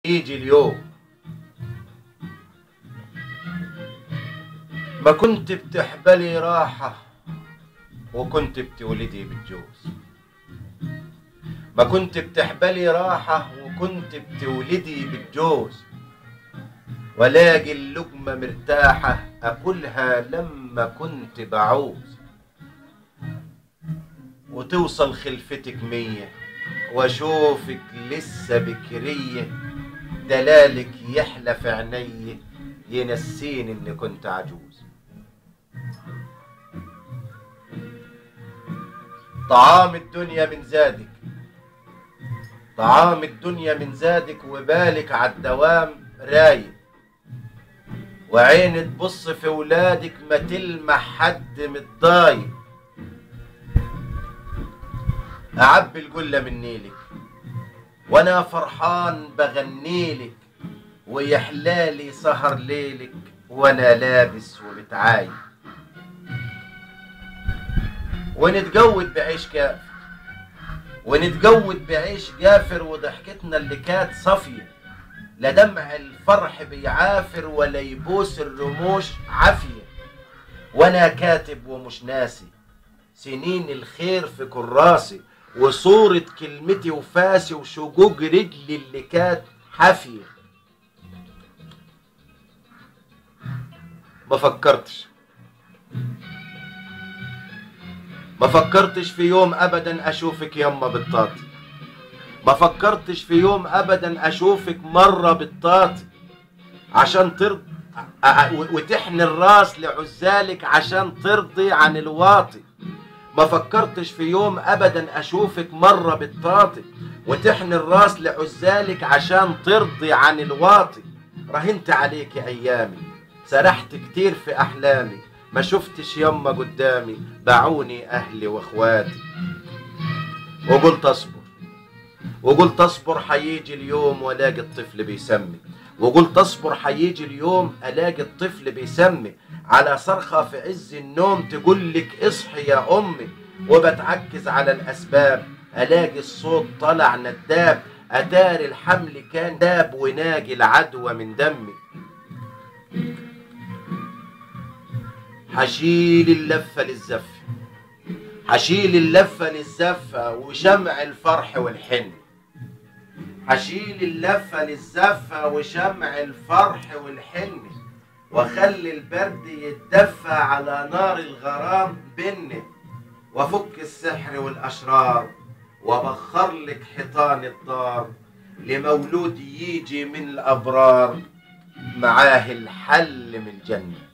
يجي اليوم ما كنت بتحبلي راحة وكنت بتولدي بالجوز، ما كنت بتحبلي راحة وكنت بتولدي بالجوز، ولاقي اللقمة مرتاحة أكلها لما كنت بعوز، وتوصل خلفتك 100 واشوفك لسه بكرية، دلالك يحلى في عيني ينسيني اني كنت عجوز. طعام الدنيا من زادك، طعام الدنيا من زادك، وبالك عالدوام رايق، وعين تبص في ولادك ما تلمح حد متضايق. أعبي الجلة من نيلك وانا فرحان بغنيلك، ويحلالي سهر ليلك وانا لابس ومتعايق. ونتجود بعيش كافر، ونتجود بعيش جافر، وضحكتنا اللي كانت صافية، لا دمع الفرح بيعافر ولا يبوس الرموش عافية. وانا كاتب ومش ناسي سنين الخير في كراسي، وصورة كلمتي وفاسي وشجوج رجلي اللي كانت حافية. ما فكرتش في يوم ابدا اشوفك يما بالطاطي، ما فكرتش في يوم ابدا اشوفك مرة بالطاطي، عشان ترضي وتحني الراس لعزالك عشان ترضي عن الواطي. ما فكرتش في يوم ابدا اشوفك مرة بالطاطي، وتحني الراس لعزالك عشان ترضي عن الواطي. رهنت عليك ايامي، سرحت كتير في احلامي، ما شفتش يما قدامي، باعوني اهلي واخواتي. وقلت اصبر حيجي اليوم والاقي الطفل بيسمي، وقلت اصبر حيجي اليوم الاقي الطفل بيسمي، على صرخة في عز النوم تقولك اصحي يا امي. وبتعكز على الاسباب الاقي الصوت طلع نداب، اتاري الحمل كان داب وناجي العدوى من دمي. حشيل اللفة للزفة، حشيل اللفة للزفة وشمع الفرح والحن، حشيل اللفة للزفة وشمع الفرح والحن، وخلي البرد يتدفى على نار الغرام بيني، وفك السحر والأشرار وبخر لك حيطان الدار، لمولود يجي من الأبرار معاه الحل من الجنة.